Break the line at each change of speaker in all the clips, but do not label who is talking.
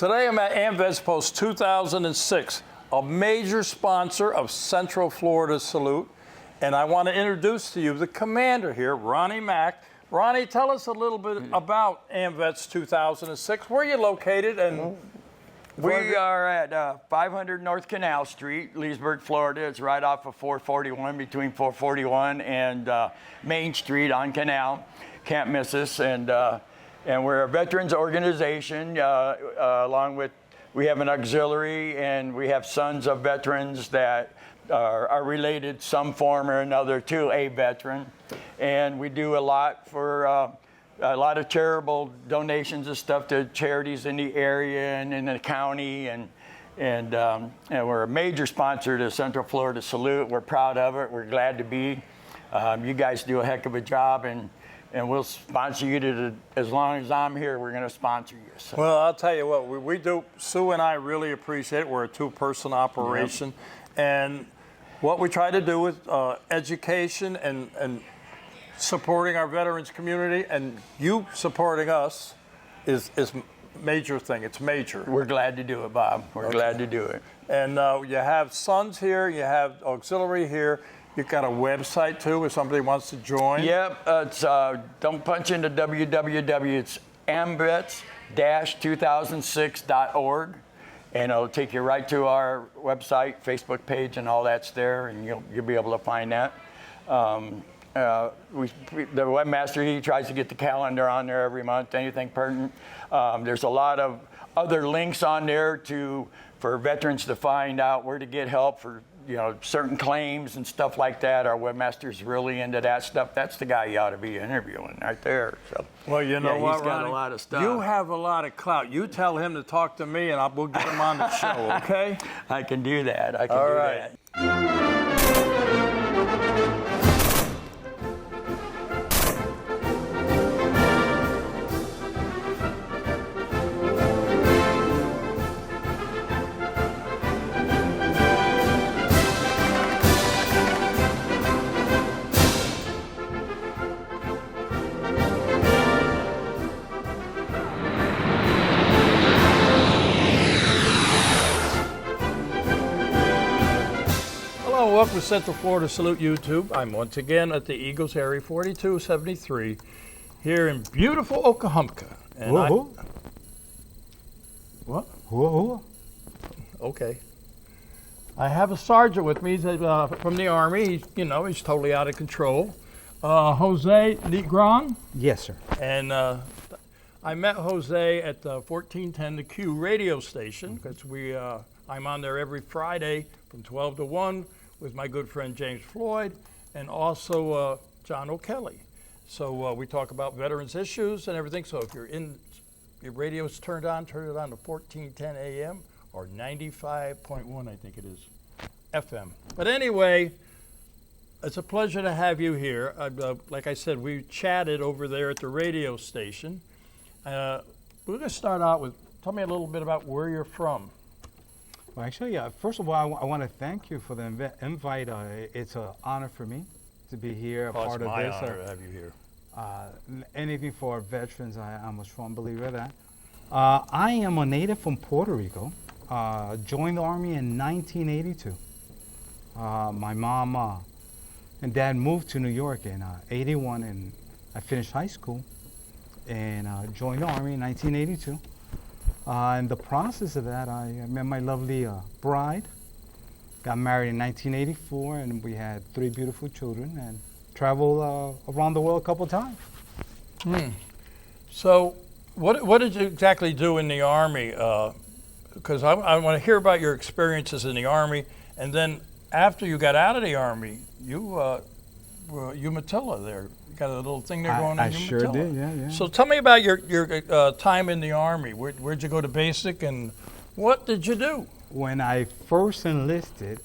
Today I'm at AMVETS Post 2006, a major sponsor of Central Florida Salute. And I want to introduce to you the commander here, Ronnie Mack. Ronnie, tell us a little bit about AMVETS 2006. Where are you located? And
we are at 500 North Canal Street, Leesburg, Florida. It's right off of 441, between 441 and Main Street on Canal. Can't miss us. And we're a veterans organization, along with, we have an auxiliary, and we have sons of veterans that are related some form or another to a veteran. And we do a lot for a lot of charitable donations and stuff to charities in the area and in the county, and we're a major sponsor to Central Florida Salute. We're proud of it. We're glad to be. You guys do a heck of a job, and we'll sponsor you to as long as I'm here. We're going to sponsor you. So.
Well, I'll tell you what, we do. Sue and I really appreciate it. We're a two-person operation, and what we try to do with education and supporting our veterans community, and you supporting us is major thing. It's major.
We're glad to do it, Bob. We're glad to do it.
And you have sons here, you have auxiliary here. You've got a website too if somebody wants to join.
Yep, it's don't punch into www. It's amvets-2006.org, and it'll take you right to our website, Facebook page, and all that's there, and you'll be able to find that. The webmaster, he tries to get the calendar on there every month, anything pertinent. There's a lot of other links on there for veterans to find out where to get help for certain claims and stuff like that. Our webmaster's really into that stuff. That's the guy you ought to be interviewing right there. So,
well, you know what,
he's got
Ronnie?
a lot of stuff.
You have a lot of clout. You tell him to talk to me, and we'll get him on the show, okay?
I can do that. I can
All
do
right.
that.
Welcome to Central Florida Salute YouTube. I'm once again at the Eagles Area 4273 here in beautiful Oklahoma. And what?
Whoa.
Okay. I have a sergeant with me. He's from the Army. He's totally out of control. Jose Negron.
Yes, sir.
And I met Jose at the 1410 The Q radio station because I'm on there every Friday from 12 to 1. With my good friend James Floyd and also John O'Kelly. So we talk about veterans issues and everything. So if your radio's turned on, turn it on to 1410 AM or 95.1, I think it is, FM. But anyway, it's a pleasure to have you here. Like I said, we chatted over there at the radio station. We're going to start out with, tell me a little bit about where you're from.
Well, actually, first of all, I want to thank you for the invite. It's an honor for me to be here, part of this.
It's my honor to have you here.
Anything for veterans, I'm a strong believer of that. I am a native from Puerto Rico. Joined the Army in 1982. My mom and dad moved to New York in 81, and I finished high school and joined the Army in 1982. In the process of that, I met my lovely bride, got married in 1984, and we had 3 beautiful children, and traveled around the world a couple times.
So what did you exactly do in the Army? Because I want to hear about your experiences in the Army, and then after you got out of the Army, you Umatilla there. You got a little thing there going on.
I sure did, yeah.
So tell me about your time in the Army. Where'd you go to basic, and what did you do?
When I first enlisted,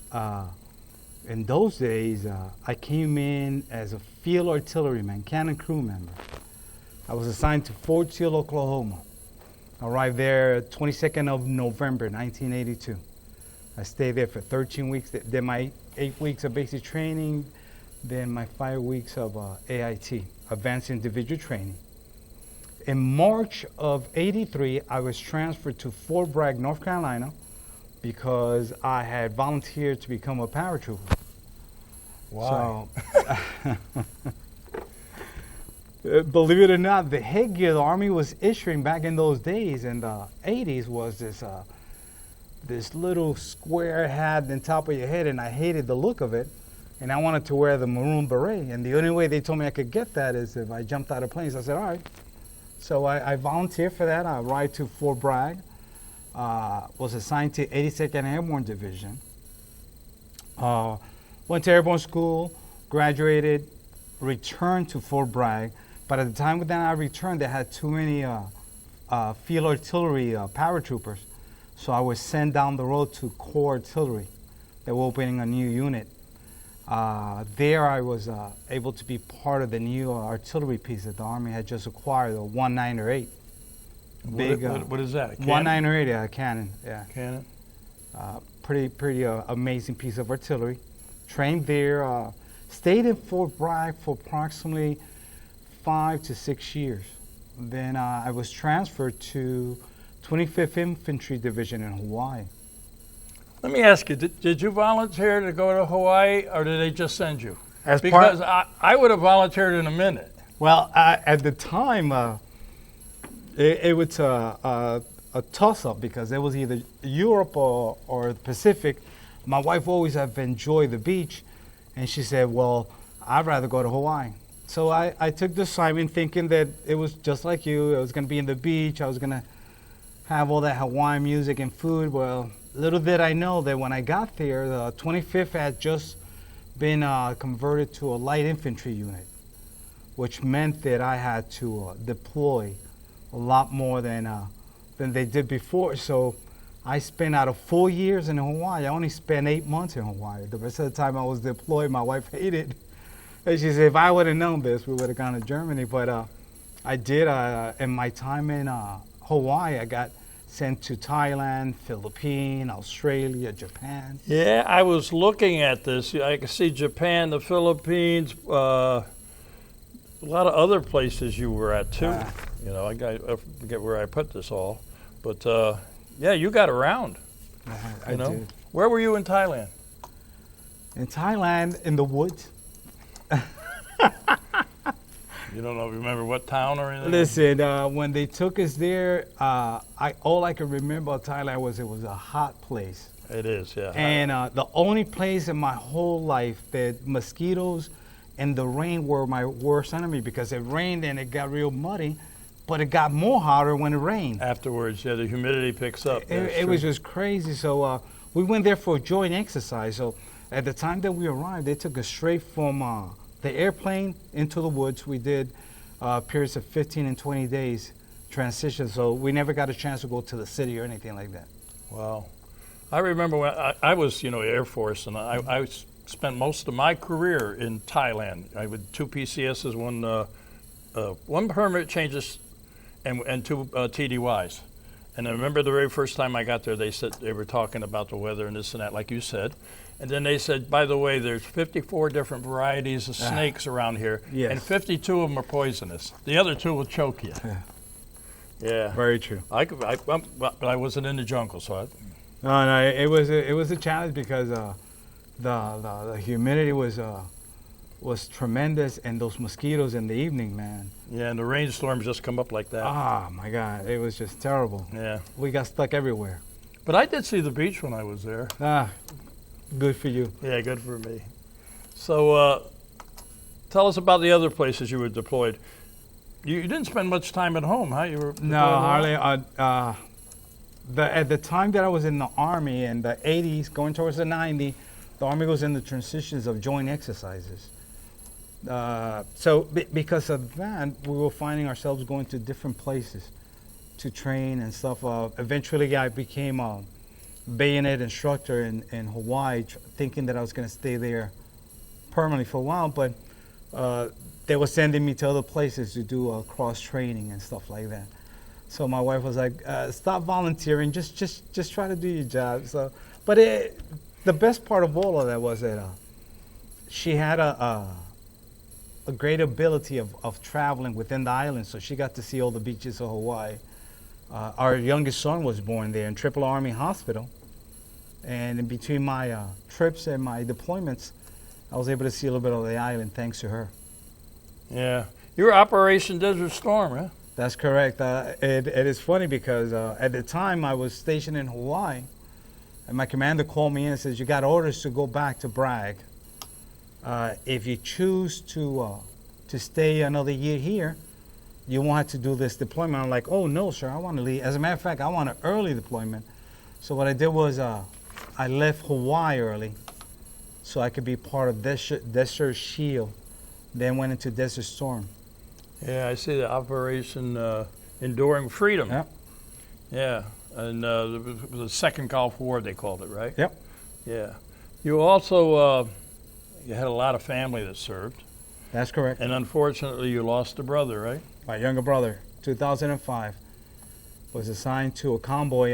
in those days, I came in as a field artilleryman, cannon crew member. I was assigned to Fort Sill, Oklahoma. I arrived there 22nd of November, 1982. I stayed there for 13 weeks. Then my 8 weeks of basic training, then my 5 weeks of AIT, Advanced Individual Training. in March of '83, I was transferred to Fort Bragg, North Carolina, because I had volunteered to become a paratrooper.
Why?
So, believe it or not, the headgear the Army was issuing back in those days in the '80s was this little square hat on top of your head, and I hated the look of it. And I wanted to wear the maroon beret, and the only way they told me I could get that is if I jumped out of planes. I said, all right. So I volunteered for that. I ride to Fort Bragg, was assigned to 82nd Airborne Division. Went to airborne school, graduated, returned to Fort Bragg. But at the time that I returned, they had too many field artillery paratroopers. So I was sent down the road to Corps Artillery. They were opening a new unit. There I was able to be part of the new artillery piece that the Army had just acquired, the 198. Big,
what is that?
198 cannon, yeah.
Cannon?
Pretty amazing piece of artillery. Trained there, stayed in Fort Bragg for approximately 5 to 6 years. Then I was transferred to 25th Infantry Division in Hawaii.
Let me ask you, did you volunteer to go to Hawaii, or did they just send you?
As
Because I would have volunteered in a minute.
Well, at the time, it was a toss-up because it was either Europe or the Pacific. My wife always have enjoyed the beach, and she said, well, I'd rather go to Hawaii. So I took the assignment thinking that it was just like you. I was going to be in the beach. I was going to have all that Hawaiian music and food. Well, little did I know that when I got there, the 25th had just been converted to a light infantry unit, which meant that I had to deploy a lot more than they did before. So I spent out of 4 years in Hawaii, I only spent 8 months in Hawaii. The rest of the time I was deployed, my wife hated. And she said, if I would have known this, we would have gone to Germany. But I did. In my time in Hawaii, I got sent to Thailand, Philippines, Australia, Japan.
Yeah, I was looking at this. I can see Japan, the Philippines, a lot of other places you were at too. You know, I forget where I put this all, but yeah, you got around.
I did.
Where were you in Thailand?
In Thailand, in the woods.
You don't remember what town or anything?
Listen, when they took us there, all I can remember about Thailand was it was a hot place.
It is, yeah.
And the only place in my whole life that mosquitoes and the rain were my worst enemy, because it rained and it got real muddy, but it got more hotter when it rained.
Afterwards, yeah, the humidity picks up.
It was just crazy. So we went there for a joint exercise. So at the time that we arrived, they took us straight from the airplane into the woods. We did periods of 15 and 20 days transition, so we never got a chance to go to the city or anything like that.
Wow. I remember when I was, Air Force, and I spent most of my career in Thailand. I had 2 PCSs, one permit changes, and 2 TDYs. And I remember the very first time I got there, they said they were talking about the weather and this and that, like you said. And then they said, by the way, there's 54 different varieties of snakes around here,
yes.
and 52 of them are poisonous. The other 2 will choke you. Yeah.
Very true.
But I wasn't in the jungle, so
No, it was a challenge because the humidity was tremendous, and those mosquitoes in the evening, man.
Yeah, and the rainstorms just come up like that.
Ah, my God, it was just terrible.
Yeah.
We got stuck everywhere.
But I did see the beach when I was there.
Good for you.
Yeah, good for me. So tell us about the other places you were deployed. You didn't spend much time at home, huh? You were
No, hardly. At the time that I was in the Army in the 80s, going towards the 90s, the Army was in the transitions of joint exercises. So because of that, we were finding ourselves going to different places to train and stuff. Eventually, I became a bayonet instructor in Hawaii, thinking that I was going to stay there permanently for a while, but they were sending me to other places to do cross training and stuff like that. So my wife was like, "Stop volunteering, just try to do your job." So, but the best part of all of that was that she had a a great ability of traveling within the island, so she got to see all the beaches of Hawaii. Our youngest son was born there in Triple Army Hospital, and in between my trips and my deployments, I was able to see a little bit of the island thanks to her.
Yeah. You were Operation Desert Storm, huh?
That's correct. It is funny because at the time I was stationed in Hawaii, and my commander called me in and says, "You got orders to go back to Bragg. If you choose to stay another year here, you won't have to do this deployment." I'm like, "Oh no, sir, I want to leave. As a matter of fact, I want an early deployment." So what I did was I left Hawaii early, so I could be part of Desert Shield. Then went into Desert Storm.
Yeah, I see the Operation Enduring Freedom.
Yep.
Yeah, and the Second Gulf War, they called it, right?
Yep.
Yeah. You also you had a lot of family that served,
That's correct.
and unfortunately you lost a brother, right?
My younger brother, 2005, was assigned to a convoy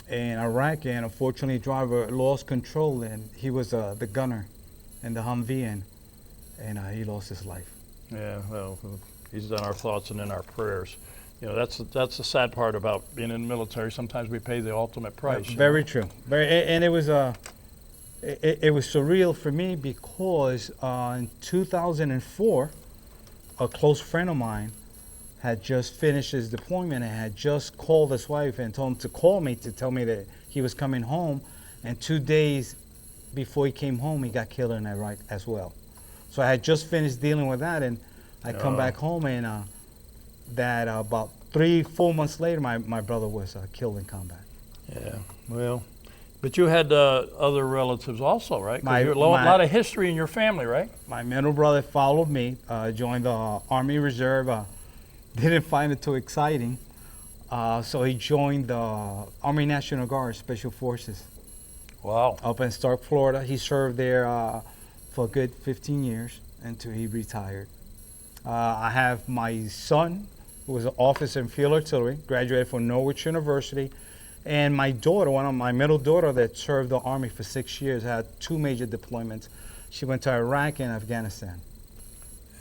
in Iraq, and unfortunately, driver lost control, and he was the gunner in the Humvee, and he lost his life.
Yeah, well, he's in our thoughts and in our prayers. You know, that's the sad part about being in the military. Sometimes we pay the ultimate price.
Very true. And it was it was surreal for me because in 2004, a close friend of mine had just finished his deployment and had just called his wife and told him to call me to tell me that he was coming home. And 2 days before he came home, he got killed in Iraq as well. So I had just finished dealing with that, and I come back home, and that about 3-4 months later, my brother was killed in combat.
Yeah, well, but you had other relatives also, right? 'Cause
My-
you a lot of history in your family, right?
My middle brother followed me, joined the Army Reserve, didn't find it too exciting, so he joined the Army National Guard Special Forces
Wow.
up in Stark, Florida. He served there for a good 15 years until he retired. I have my son, who was an officer in field artillery, graduated from Norwich University, and my daughter, my middle daughter that served the Army for 6 years, had 2 major deployments. She went to Iraq and Afghanistan.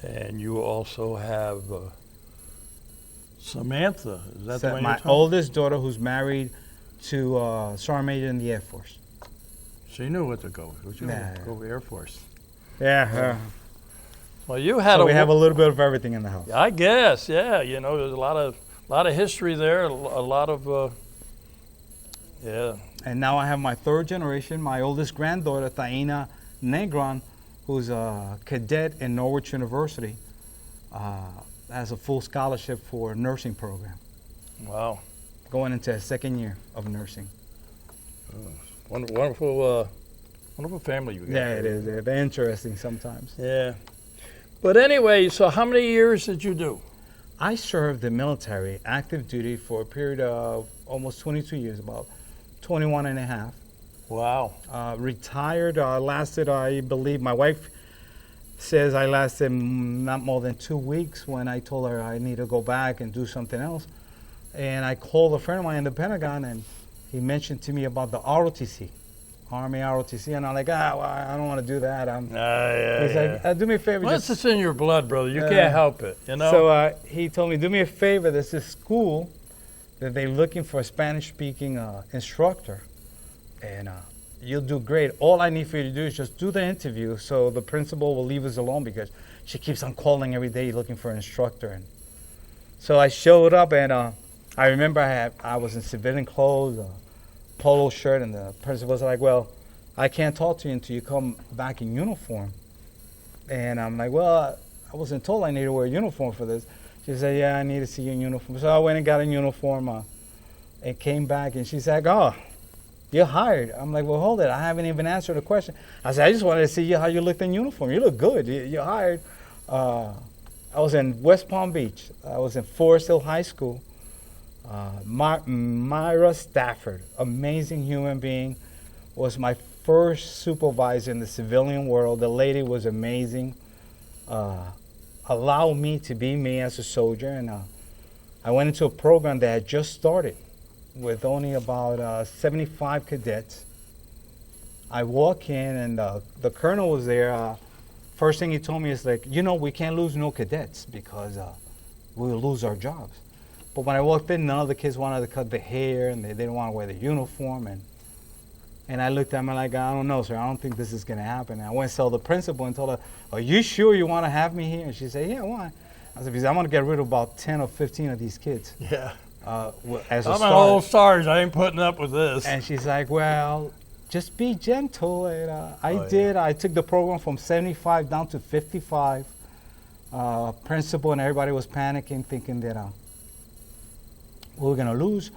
And you also have Samantha. Is that the
So
one
my
you're talking?
oldest daughter, who's married to a Sergeant Major in the Air Force.
She knew what to go with. She
Yeah.
go with Air Force.
Yeah.
Well, you had
So we have a little bit of everything in the house.
I guess, yeah. You know, there's a lot of history there. A lot of, yeah.
And now I have my 3rd generation, my oldest granddaughter, Jose Negron, who's a cadet in Norwich University, has a full scholarship for a nursing program,
Wow.
going into a 2nd year of nursing.
Wonderful family you got.
Yeah, it is. They're interesting sometimes.
Yeah. But anyway, so how many years did you do?
I served the military, active duty, for a period of almost 22 years, about 21 and a half.
Wow.
Retired, lasted, I believe, my wife says I lasted not more than 2 weeks when I told her I need to go back and do something else. And I called a friend of mine in the Pentagon, and he mentioned to me about the ROTC, Army ROTC, and I'm like, well, I don't want to do that. He's like, do me a favor.
Well, it's in your blood, brother. You can't help it, you know?
So he told me, do me a favor. There's this school that they're looking for a Spanish-speaking instructor, and you'll do great. All I need for you to do is just do the interview, so the principal will leave us alone because she keeps on calling every day looking for an instructor. And so I showed up, and I remember I was in civilian clothes, a polo shirt, and the principal was like, well, I can't talk to you until you come back in uniform. And I'm like, well, I wasn't told I needed to wear a uniform for this. She said, yeah, I need to see you in uniform. So I went and got a uniform and came back, and she's like, oh, you're hired. I'm like, well, hold it. I haven't even answered the question. I said, I just wanted to see how you looked in uniform. You look good. You're hired. I was in West Palm Beach. I was in Forest Hill High School. Myra Stafford, amazing human being, was my first supervisor in the civilian world. The lady was amazing. Allowed me to be me as a soldier, and I went into a program that had just started with only about 75 cadets. I walk in, and the colonel was there first thing he told me is like, you know, we can't lose no cadets because we'll lose our jobs. But when I walked in, none of the kids wanted to cut their hair, and they didn't want to wear the uniform. And I looked at him like, I don't know, sir. I don't think this is going to happen. And I went and saw the principal and told her, are you sure you want to have me here? And she said, yeah, why? I said, because I'm going to get rid of about 10 or 15 of these kids.
Yeah.
As a
I'm an
start.
old Stars. I ain't putting up with this.
And she's like, well, just be gentle. And I did. I took the program from 75 down to 55. Principal and everybody was panicking, thinking that we were going to lose.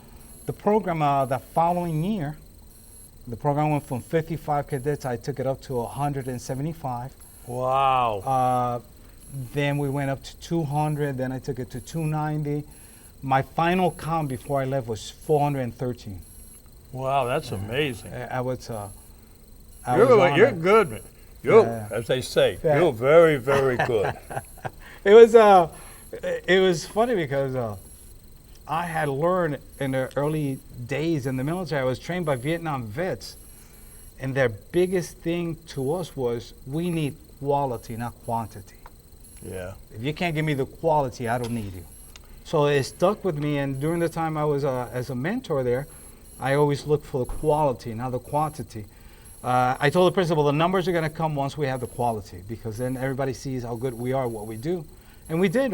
The program the following year, the program went from 55 cadets. I took it up to 175.
Wow.
Then we went up to 200. Then I took it to 290. My final count before I left was 413.
Wow, that's amazing. You're good, man. As they say, you're very, very good.
It was funny because I had learned in the early days in the military. I was trained by Vietnam vets, and their biggest thing to us was we need quality, not quantity.
Yeah.
If you can't give me the quality, I don't need you. So it stuck with me, and during the time I was as a mentor there, I always looked for the quality, not the quantity. I told the principal the numbers are going to come once we have the quality, because then everybody sees how good we are at what we do. And we did.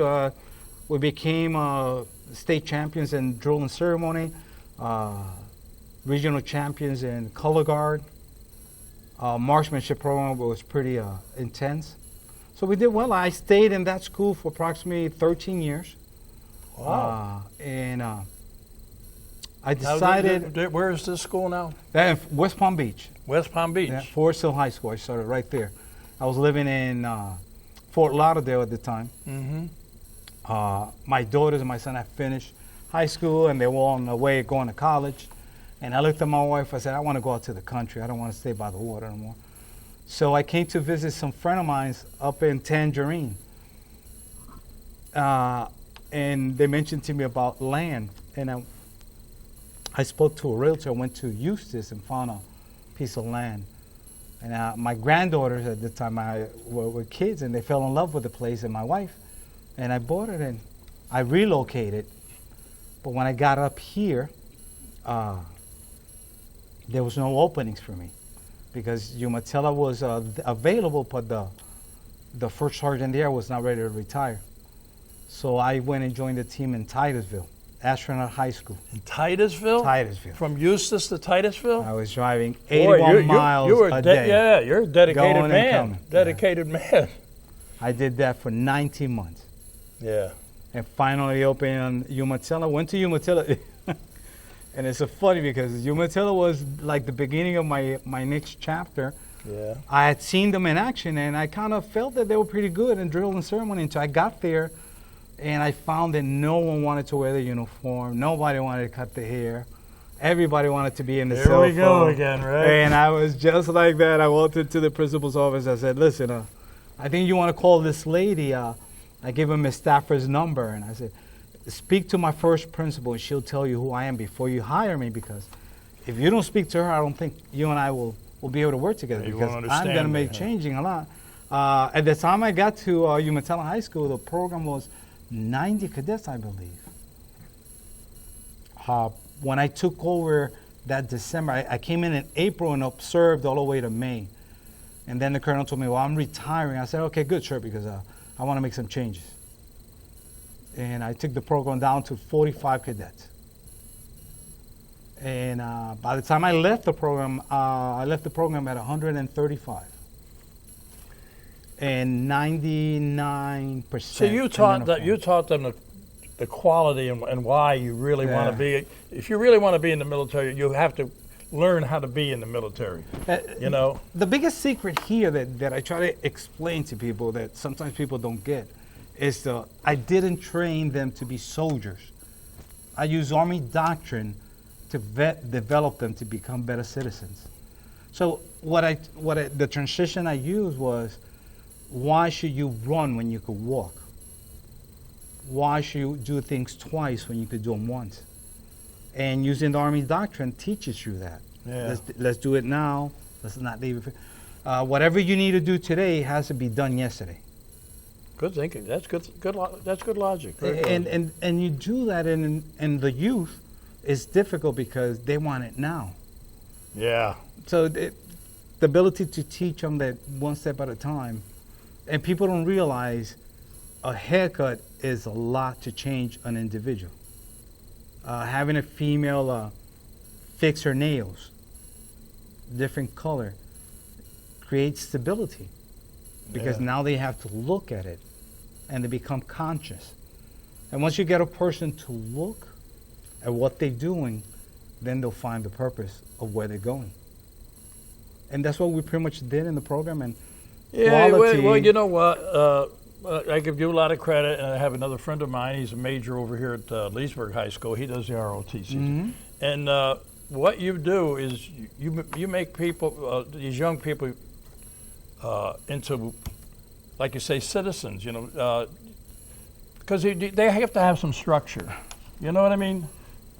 We became state champions in drill and ceremony, regional champions in color guard. Marksmanship program was pretty intense. So we did well. I stayed in that school for approximately 13 years.
Wow.
And I decided...
Where is this school now?
West Palm Beach.
West Palm Beach.
Yeah, Forest Hill High School. I started right there. I was living in Fort Lauderdale at the time.
Mm-hmm.
My daughters and my son had finished high school, and they were on the way going to college. And I looked at my wife. I said, I want to go out to the country. I don't want to stay by the water anymore. So I came to visit some friend of mine up in Tangerine. And they mentioned to me about land. And I spoke to a realtor. I went to Eustis and found a piece of land. And my granddaughters at the time were kids, and they fell in love with the place and my wife. And I bought it, and I relocated. But when I got up here, there was no openings for me, because Umatilla was available, but the first sergeant there was not ready to retire. So I went and joined the team in Titusville, Astronaut High School.
In Titusville?
Titusville.
From Eustis to Titusville?
I was driving 81 miles a day.
Yeah, you're a dedicated
going
man.
and coming.
Dedicated man.
I did that for 19 months.
Yeah.
And finally opened Umatilla. Went to Umatilla. And it's so funny because Umatilla was like the beginning of my next chapter.
Yeah.
I had seen them in action, and I kind of felt that they were pretty good in drill and ceremony until I got there, and I found that no one wanted to wear the uniform. Nobody wanted to cut the hair. Everybody wanted to be in the cell phone.
Here we go again, right?
And I was just like that. I walked into the principal's office. I said, listen, I think you want to call this lady. I gave him Miss Stafford's number, and I said, speak to my first principal, and she'll tell you who I am before you hire me, because if you don't speak to her, I don't think you and I will be able to work together, because I'm going to make changing a lot. At the time I got to Umatilla High School, the program was 90 cadets, I believe. When I took over that December, I came in April and observed all the way to May. And then the colonel told me, well, I'm retiring. I said, okay, good, sir, because I want to make some changes. And I took the program down to 45 cadets. And by the time I left the program at 135. And 99%.
So you taught them the quality and why you really want to be. If you really want to be in the military, you have to learn how to be in the military. You know.
The biggest secret here that I try to explain to people that sometimes people don't get is I didn't train them to be soldiers. I use Army doctrine to develop them to become better citizens. So the transition I used was, why should you run when you could walk? Why should you do things twice when you could do them once? And using the Army doctrine teaches you that.
Yeah.
Let's do it now. Let's not leave it. Whatever you need to do today has to be done yesterday.
Good thinking. That's good. That's good logic. Very good.
And you do that in the youth, it's difficult because they want it now.
Yeah.
So the ability to teach them that one step at a time, and people don't realize a haircut is a lot to change an individual. Having a female fix her nails, different color, creates stability because now they have to look at it and they become conscious. And once you get a person to look at what they're doing, then they'll find the purpose of where they're going. And that's what we pretty much did in the program. And quality,
well, you know what? I give you a lot of credit, and I have another friend of mine. He's a major over here at Leesburg High School. He does the ROTC. And what you do is you make people, these young people, into, like you say, citizens. You know, because they have to have some structure. You know what I mean?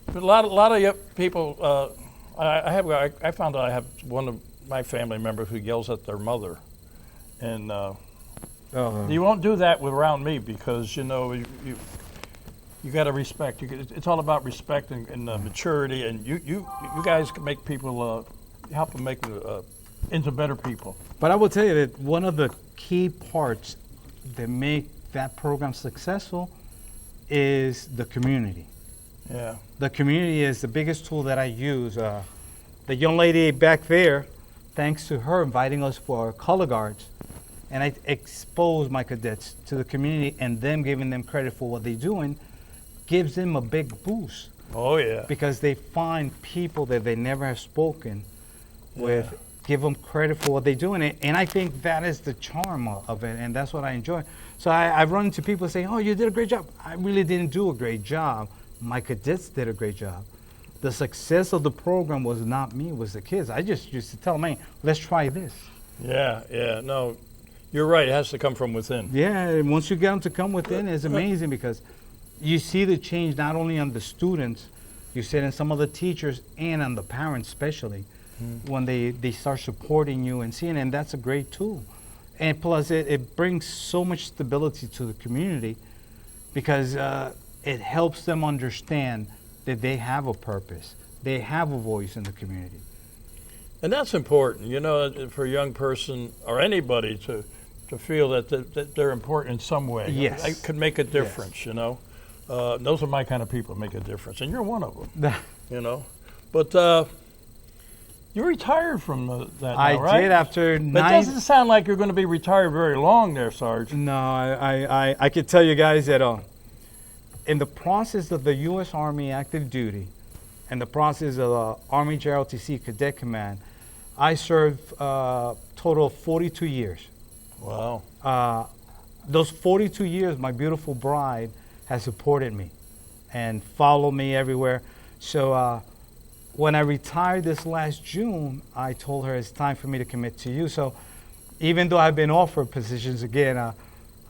But a lot of people. I found out I have one of my family members who yells at their mother, and you won't do that around me because you know you got to respect. It's all about respect and maturity, and you guys can make people help them make into better people.
But I will tell you that one of the key parts that make that program successful is the community.
Yeah.
The community is the biggest tool that I use. The young lady back there, thanks to her inviting us for color guards, and I expose my cadets to the community and them giving them credit for what they're doing, gives them a big boost.
Oh, yeah.
Because they find people that they never have spoken with, give them credit for what they're doing. And I think that is the charm of it, and that's what I enjoy. So I've run into people saying, oh, you did a great job. I really didn't do a great job. My cadets did a great job. The success of the program was not me, it was the kids. I just used to tell them, hey, let's try this.
Yeah, no, you're right. It has to come from within.
Yeah, and once you get them to come within, it's amazing because you see the change not only on the students, you see it in some of the teachers and on the parents especially, when they start supporting you and seeing it, and that's a great tool. And plus, it brings so much stability to the community because it helps them understand that they have a purpose. They have a voice in the community.
And that's important, you know, for a young person or anybody to feel that they're important in some way.
Yes.
It could make a difference, you know. Those are my kind of people that make a difference, and you're one of them, you know. But you retired from that now, right?
I did after
But it doesn't sound like you're going to be retired very long there, Sarge.
No, I could tell you guys that in the process of the U.S. Army active duty and the process of the Army ROTC Cadet Command, I served a total of 42 years.
Wow.
Those 42 years, my beautiful bride has supported me and followed me everywhere. So when I retired this last June, I told her it's time for me to commit to you. So even though I've been offered positions again,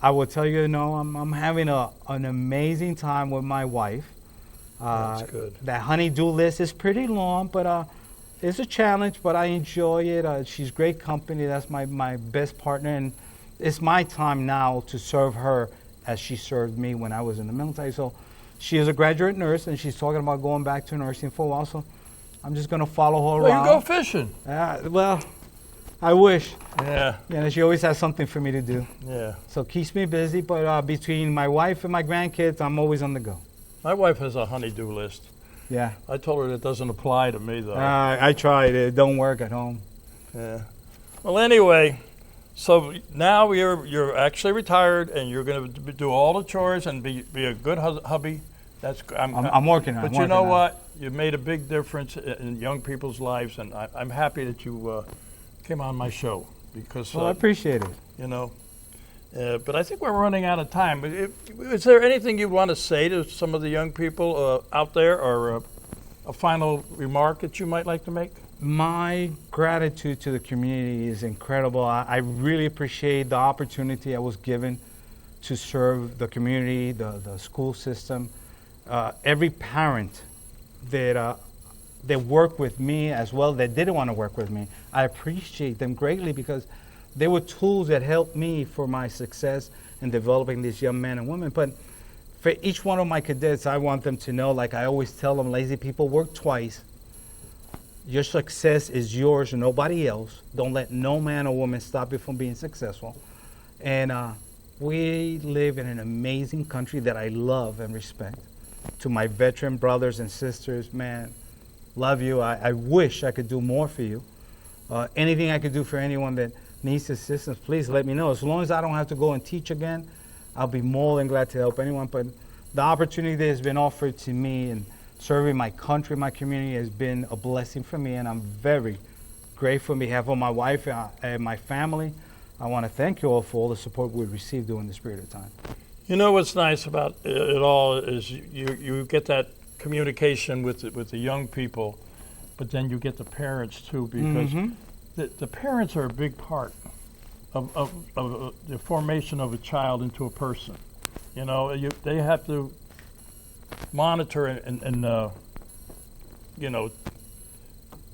I will tell you, I'm having an amazing time with my wife.
That's good.
That honey-do list is pretty long, but it's a challenge, but I enjoy it. She's great company. That's my best partner, and it's my time now to serve her as she served me when I was in the military. So she is a graduate nurse, and she's talking about going back to nursing for a while, so I'm just going to follow her around.
Well, you go fishing.
Well, I wish.
Yeah.
Yeah, she always has something for me to do.
Yeah.
So keeps me busy, but between my wife and my grandkids, I'm always on the go.
My wife has a honey-do list.
Yeah.
I told her that doesn't apply to me, though.
I tried. It don't work at home.
Yeah. Well, anyway, so now you're actually retired, and you're going to do all the chores and be a good hubby.
I'm working on it.
But you know what? You made a big difference in young people's lives, and I'm happy that you came on my show because.
Well, I appreciate it.
You know. But I think we're running out of time. Is there anything you want to say to some of the young people out there, or a final remark that you might like to make?
My gratitude to the community is incredible. I really appreciate the opportunity I was given to serve the community, the school system. Every parent that that worked with me as well that didn't want to work with me. I appreciate them greatly because they were tools that helped me for my success in developing these young men and women. But for each one of my cadets, I want them to know, like I always tell them, lazy people work twice. Your success is yours and nobody else. Don't let no man or woman stop you from being successful. And we live in an amazing country that I love and respect. To my veteran brothers and sisters, man, love you. I wish I could do more for you. Anything I could do for anyone that needs assistance, please let me know. As long as I don't have to go and teach again, I'll be more than glad to help anyone. But the opportunity that has been offered to me and serving my country, my community, has been a blessing for me, and I'm very grateful on behalf of my wife and my family. I want to thank you all for all the support we've received during this period of time.
You know what's nice about it all is you get that communication with the young people, but then you get the parents too, because the parents are a big part of the formation of a child into a person. You know, they have to monitor and you know,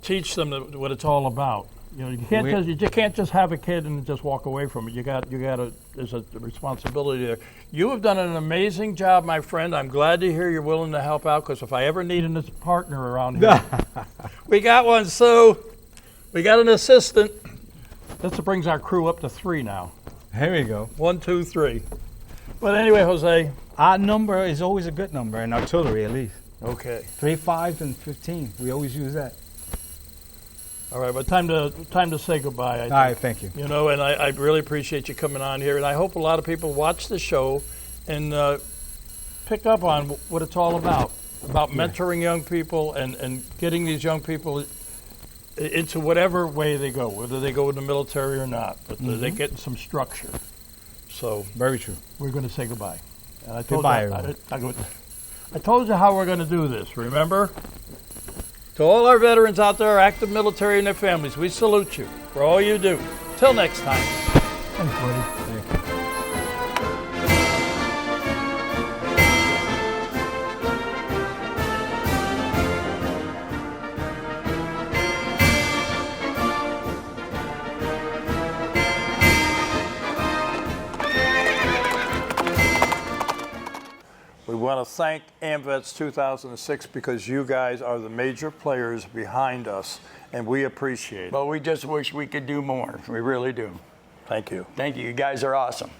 teach them what it's all about. You know, you can't just have a kid and just walk away from it. You got to. There's a responsibility there. You have done an amazing job, my friend. I'm glad to hear you're willing to help out, because if I ever need a partner around here, we got one. So we got an assistant. This brings our crew up to 3 now.
There we go.
1, 2, 3. But anyway, Jose.
Odd number is always a good number in artillery, at least.
Okay.
3, 5, and 15. We always use that.
All right, but time to say goodbye. I think.
All right, thank you.
You know, and I really appreciate you coming on here, and I hope a lot of people watch the show and pick up on what it's all about mentoring young people and getting these young people into whatever way they go, whether they go in the military or not, but they get some structure. So
very true.
We're going to say goodbye. And I told
Goodbye,
you,
everyone.
I told you how we're going to do this, remember? To all our veterans out there, active military and their families, we salute you for all you do. Till next time. Thanks, buddy.
Thank you.
We want to thank AMVETS 2006 because you guys are the major players behind us, and we appreciate it.
But we just wish we could do more. We really do.
Thank you.
Thank you. You guys are awesome.